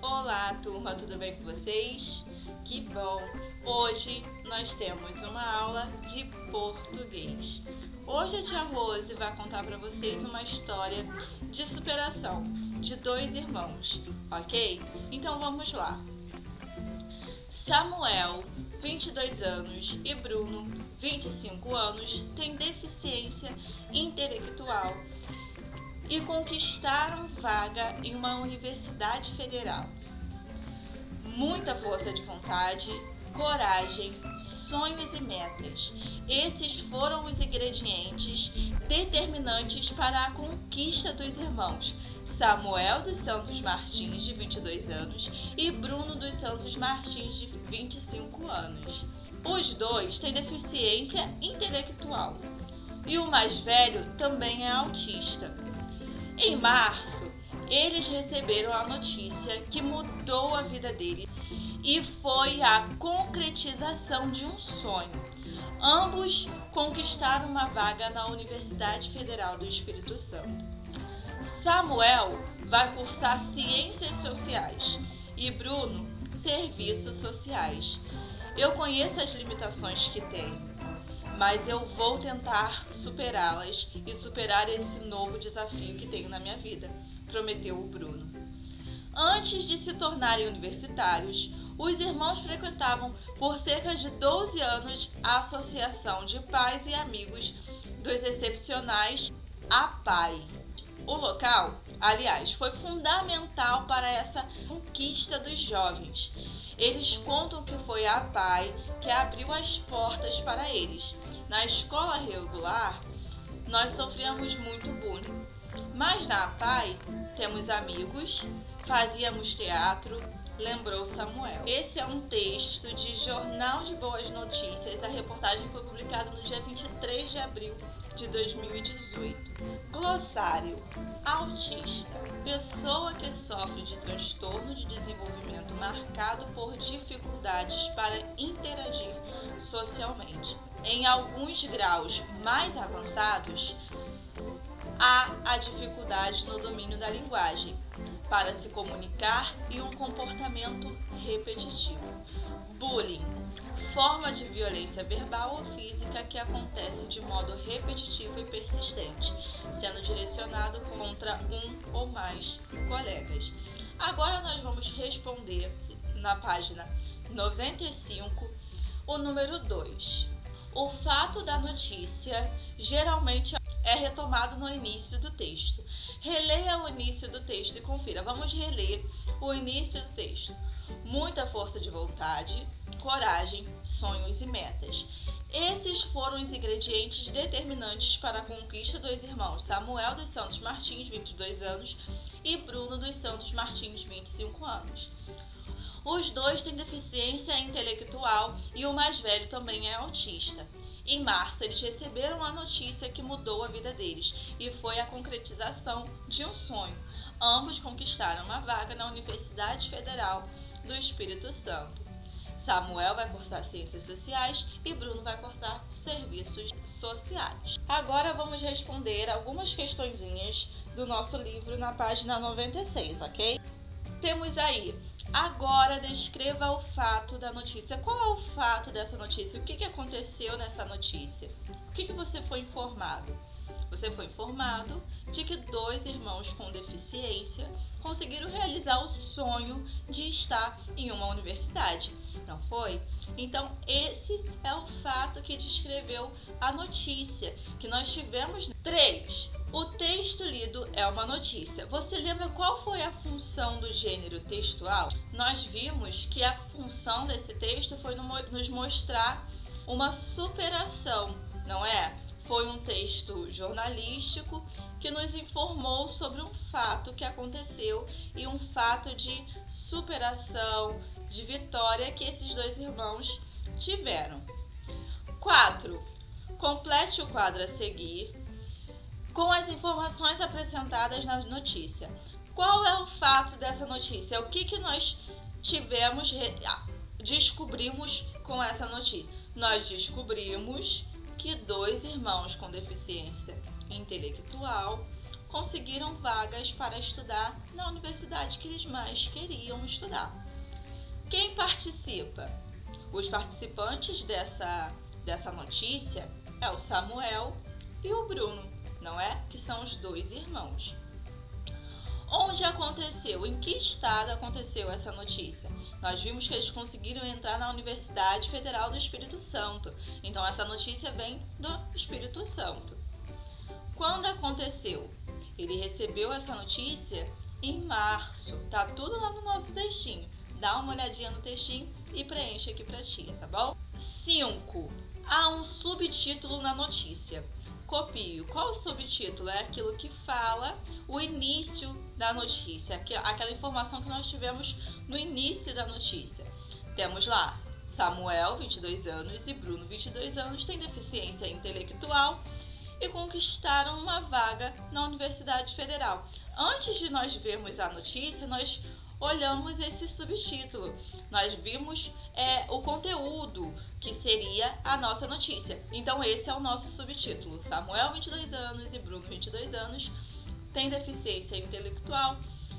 Olá, turma, tudo bem com vocês? Que bom! Hoje nós temos uma aula de português. Hoje a tia Rose vai contar para vocês uma história de superação de dois irmãos, ok? Então vamos lá. Samuel, 22 anos, e Bruno, 25 anos, têm deficiência intelectual e conquistaram vaga em uma universidade federal. Muita força de vontade, coragem, sonhos e metas. Esses foram os ingredientes determinantes para a conquista dos irmãos Samuel dos Santos Martins, de 22 anos, e Bruno dos Santos Martins, de 25 anos. Os dois têm deficiência intelectual e o mais velho também é autista. Em março, eles receberam a notícia que mudou a vida deles e foi a concretização de um sonho. Ambos conquistaram uma vaga na Universidade Federal do Espírito Santo. Samuel vai cursar Ciências Sociais e Bruno, Serviços Sociais. Eu conheço as limitações que tem, mas eu vou tentar superá-las e superar esse novo desafio que tenho na minha vida, prometeu o Bruno. Antes de se tornarem universitários, os irmãos frequentavam por cerca de 12 anos a Associação de Pais e Amigos dos Excepcionais, APAE. O local, aliás, foi fundamental para essa conquista dos jovens. Eles contam que foi a APAE que abriu as portas para eles. Na escola regular, nós sofríamos muito bullying, mas na APAE temos amigos, fazíamos teatro, lembrou Samuel. Esse é um texto de Jornal de Boas Notícias. A reportagem foi publicada no dia 23 de abril de 2018. Glossário: autista, pessoa que sofre de transtorno de desenvolvimento marcado por dificuldades para interagir socialmente. Em alguns graus mais avançados, há a dificuldade no domínio da linguagem para se comunicar e um comportamento repetitivo. Bullying: forma de violência verbal ou física que acontece de modo repetitivo e persistente, sendo direcionado contra um ou mais colegas. Agora nós vamos responder na página 95 o número 2. O fato da notícia geralmente é retomado no início do texto. Releia o início do texto e confira. Vamos reler o início do texto. Muita força de vontade, coragem, sonhos e metas. Esses foram os ingredientes determinantes para a conquista dos irmãos Samuel dos Santos Martins, 22 anos, e Bruno dos Santos Martins, 25 anos. Os dois têm deficiência intelectual e o mais velho também é autista. Em março, eles receberam a notícia que mudou a vida deles e foi a concretização de um sonho. Ambos conquistaram uma vaga na Universidade Federal do Espírito Santo. Samuel vai cursar Ciências Sociais e Bruno vai cursar Serviços Sociais. Agora vamos responder algumas questõezinhas do nosso livro na página 96, ok? Temos aí: agora descreva o fato da notícia. Qual é o fato dessa notícia? O que aconteceu nessa notícia? O que você foi informado? Você foi informado de que dois irmãos com deficiência conseguiram realizar o sonho de estar em uma universidade, não foi? Então, esse é o fato que descreveu a notícia que nós tivemos. 3. O texto lido é uma notícia. Você lembra qual foi a função do gênero textual? Nós vimos que a função desse texto foi nos mostrar uma superação, não é? Foi um texto jornalístico que nos informou sobre um fato que aconteceu e um fato de superação, de vitória que esses dois irmãos tiveram. 4. Complete o quadro a seguir com as informações apresentadas na notícia. Qual é o fato dessa notícia? O que nós descobrimos com essa notícia? Nós descobrimos que dois irmãos com deficiência intelectual conseguiram vagas para estudar na universidade que eles mais queriam estudar. Quem participa? Os participantes dessa notícia é o Samuel e o Bruno, não é? Que são os dois irmãos. Onde aconteceu? Em que estado aconteceu essa notícia? Nós vimos que eles conseguiram entrar na Universidade Federal do Espírito Santo. Então, essa notícia vem do Espírito Santo. Quando aconteceu? Ele recebeu essa notícia em março. Tá tudo lá no nosso textinho. Dá uma olhadinha no textinho e preenche aqui pra tia, tá bom? 5. Há um subtítulo na notícia. Copio. Qual o subtítulo? É aquilo que fala o início da notícia, aquela informação que nós tivemos no início da notícia. Temos lá, Samuel, 22 anos, e Bruno, 22 anos, têm deficiência intelectual e conquistaram uma vaga na Universidade Federal. Antes de nós vermos a notícia, nós olhamos esse subtítulo. Nós vimos o conteúdo que seria a nossa notícia. Então, esse é o nosso subtítulo. Samuel, 22 anos, e Bruno, 22 anos, têm deficiência intelectual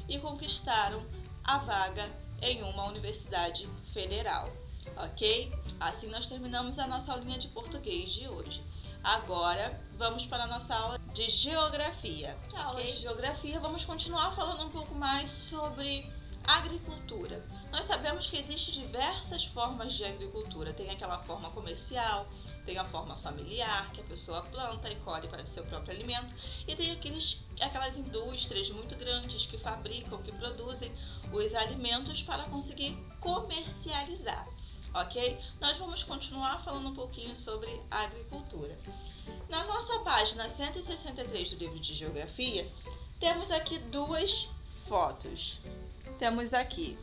e conquistaram a vaga em uma universidade federal. Ok? Assim nós terminamos a nossa aulinha de português de hoje. Agora, vamos para a nossa aula de geografia. Na aula de geografia, vamos continuar falando um pouco mais sobre agricultura. Nós sabemos que existem diversas formas de agricultura. Tem aquela forma comercial, tem a forma familiar, que a pessoa planta e colhe para o seu próprio alimento, e tem aquelas indústrias muito grandes que fabricam, que produzem os alimentos para conseguir comercializar. Ok? Nós vamos continuar falando um pouquinho sobre a agricultura. Na nossa página 163 do livro de Geografia, temos aqui duas fotos. Temos aqui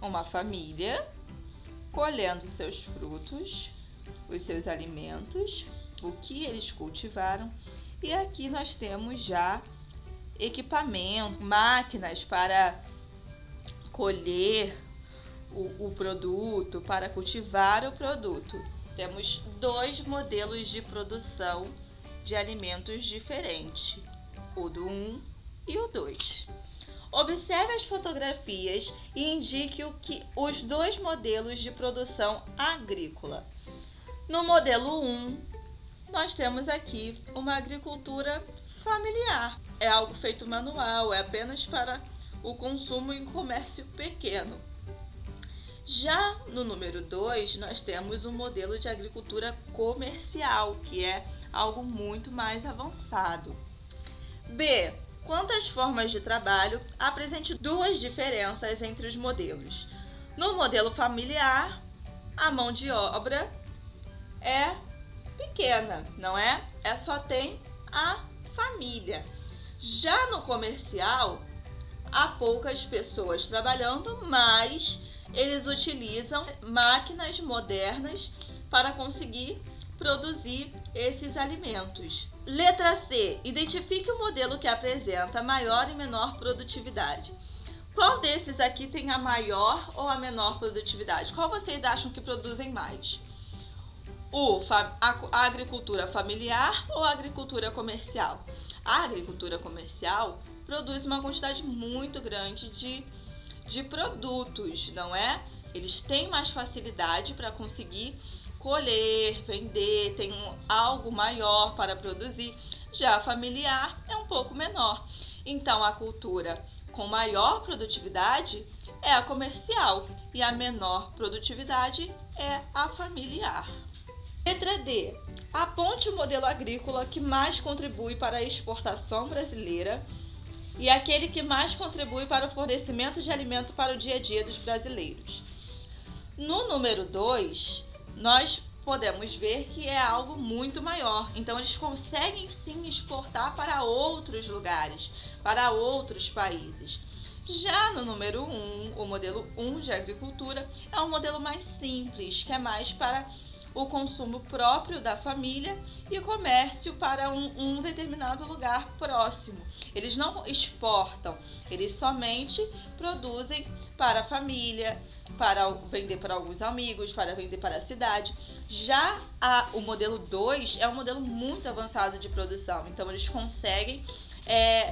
uma família colhendo seus frutos, os seus alimentos, o que eles cultivaram. E aqui nós temos já equipamento, máquinas para colher o produto, para cultivar o produto. Temos dois modelos de produção de alimentos diferentes, o do 1 e o 2. Observe as fotografias e indique os dois modelos de produção agrícola. No modelo 1, nós temos aqui uma agricultura familiar. É algo feito manual, é apenas para o consumo em comércio pequeno. Já no número 2, nós temos um modelo de agricultura comercial, que é algo muito mais avançado. B. Quanto às formas de trabalho, apresente duas diferenças entre os modelos. No modelo familiar, a mão de obra é pequena, não é? Só tem a família. Já no comercial, há poucas pessoas trabalhando, mas eles utilizam máquinas modernas para conseguir produzir esses alimentos. Letra C. Identifique o modelo que apresenta maior e menor produtividade. Qual desses aqui tem a maior ou a menor produtividade? Qual vocês acham que produzem mais? A agricultura familiar ou a agricultura comercial? A agricultura comercial produz uma quantidade muito grande de produtos, não é? Eles têm mais facilidade para conseguir colher, vender, tem algo maior para produzir. Já a familiar é um pouco menor. Então, a cultura com maior produtividade é a comercial e a menor produtividade é a familiar. Letra D. Aponte o modelo agrícola que mais contribui para a exportação brasileira e aquele que mais contribui para o fornecimento de alimento para o dia a dia dos brasileiros. No número 2, nós podemos ver que é algo muito maior. Então, eles conseguem sim exportar para outros lugares, para outros países. Já no número 1, o modelo 1 de agricultura é um modelo mais simples, que é mais para o consumo próprio da família e comércio para um determinado lugar próximo. Eles não exportam, eles somente produzem para a família, para vender para alguns amigos, para vender para a cidade. Já o modelo 2 é um modelo muito avançado de produção, então eles conseguem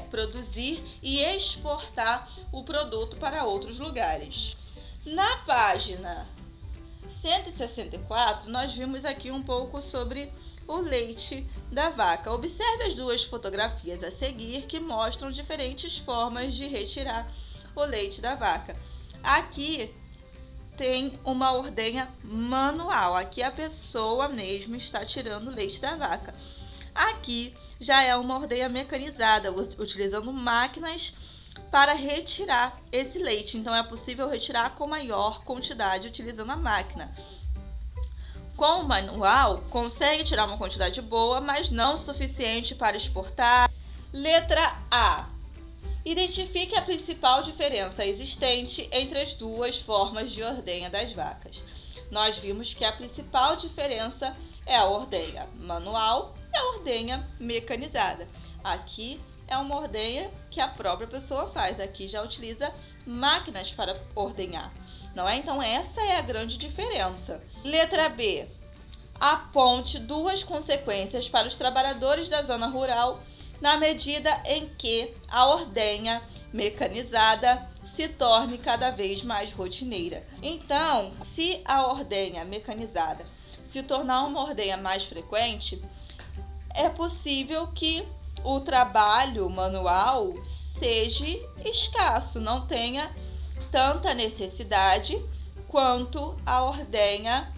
produzir e exportar o produto para outros lugares. Na página 164, nós vimos aqui um pouco sobre o leite da vaca. Observe as duas fotografias a seguir que mostram diferentes formas de retirar o leite da vaca. Aqui tem uma ordenha manual, aqui a pessoa mesmo está tirando o leite da vaca. Aqui já é uma ordenha mecanizada, utilizando máquinas para retirar esse leite. Então é possível retirar com maior quantidade utilizando a máquina. Com o manual, consegue tirar uma quantidade boa, mas não suficiente para exportar. Letra A. Identifique a principal diferença existente entre as duas formas de ordenha das vacas. Nós vimos que a principal diferença é a ordenha manual e a ordenha mecanizada. Aqui é uma ordenha que a própria pessoa faz, aqui já utiliza máquinas para ordenhar, não é? Então essa é a grande diferença. Letra B. Aponte duas consequências para os trabalhadores da zona rural na medida em que a ordenha mecanizada se torne cada vez mais rotineira. Então, se a ordenha mecanizada se tornar uma ordenha mais frequente, é possível que o trabalho manual seja escasso, não tenha tanta necessidade quanto a ordenha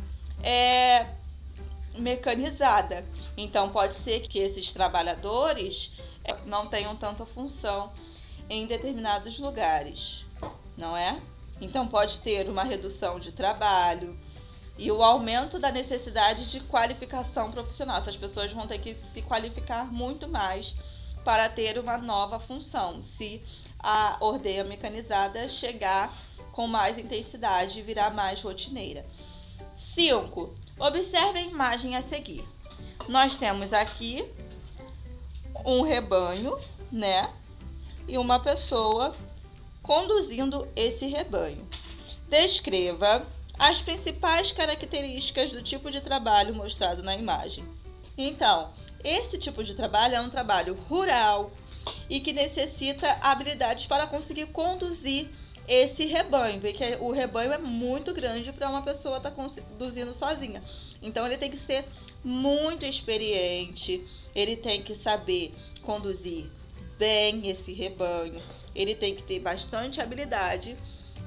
mecanizada. Então pode ser que esses trabalhadores não tenham tanta função em determinados lugares, não é? Então pode ter uma redução de trabalho e o aumento da necessidade de qualificação profissional. Essas pessoas vão ter que se qualificar muito mais para ter uma nova função, se a ordenha mecanizada chegar com mais intensidade e virar mais rotineira. 5. Observe a imagem a seguir. Nós temos aqui um rebanho, né? E uma pessoa conduzindo esse rebanho. Descreva as principais características do tipo de trabalho mostrado na imagem. Então, esse tipo de trabalho é um trabalho rural e que necessita habilidades para conseguir conduzir esse rebanho, porque o rebanho é muito grande para uma pessoa estar conduzindo sozinha. Então ele tem que ser muito experiente, ele tem que saber conduzir bem esse rebanho, ele tem que ter bastante habilidade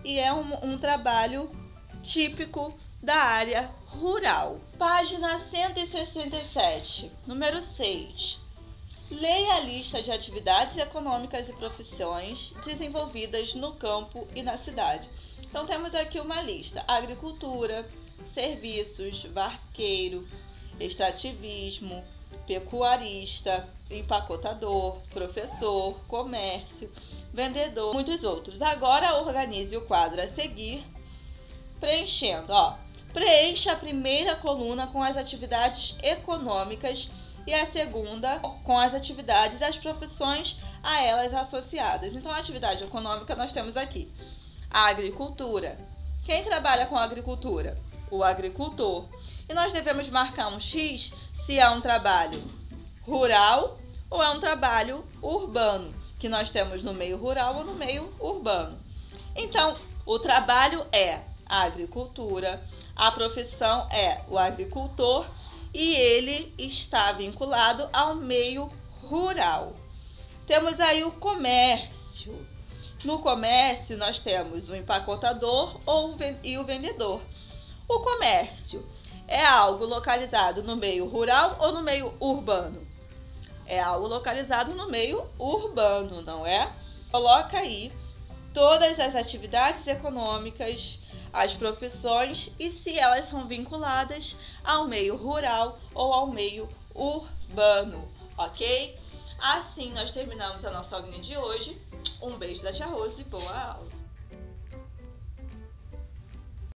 e é um trabalho típico da área rural. Página 167, número 6. Leia a lista de atividades econômicas e profissões desenvolvidas no campo e na cidade. Então temos aqui uma lista: agricultura, serviços, barqueiro, extrativismo, pecuarista, empacotador, professor, comércio, vendedor, muitos outros. Agora organize o quadro a seguir, preenchendo. Preencha a primeira coluna com as atividades econômicas e a segunda com as atividades e as profissões a elas associadas. Então, a atividade econômica nós temos aqui a agricultura. Quem trabalha com a agricultura? O agricultor. E nós devemos marcar um X se é um trabalho rural ou é um trabalho urbano, que nós temos no meio rural ou no meio urbano. Então, o trabalho é a agricultura, a profissão é o agricultor e ele está vinculado ao meio rural. Temos aí o comércio. No comércio, nós temos o empacotador e o vendedor. O comércio é algo localizado no meio rural ou no meio urbano? É algo localizado no meio urbano, não é? Coloca aí todas as atividades econômicas, as profissões e se elas são vinculadas ao meio rural ou ao meio urbano, ok? Assim nós terminamos a nossa aulinha de hoje. Um beijo da Tia Rose e boa aula!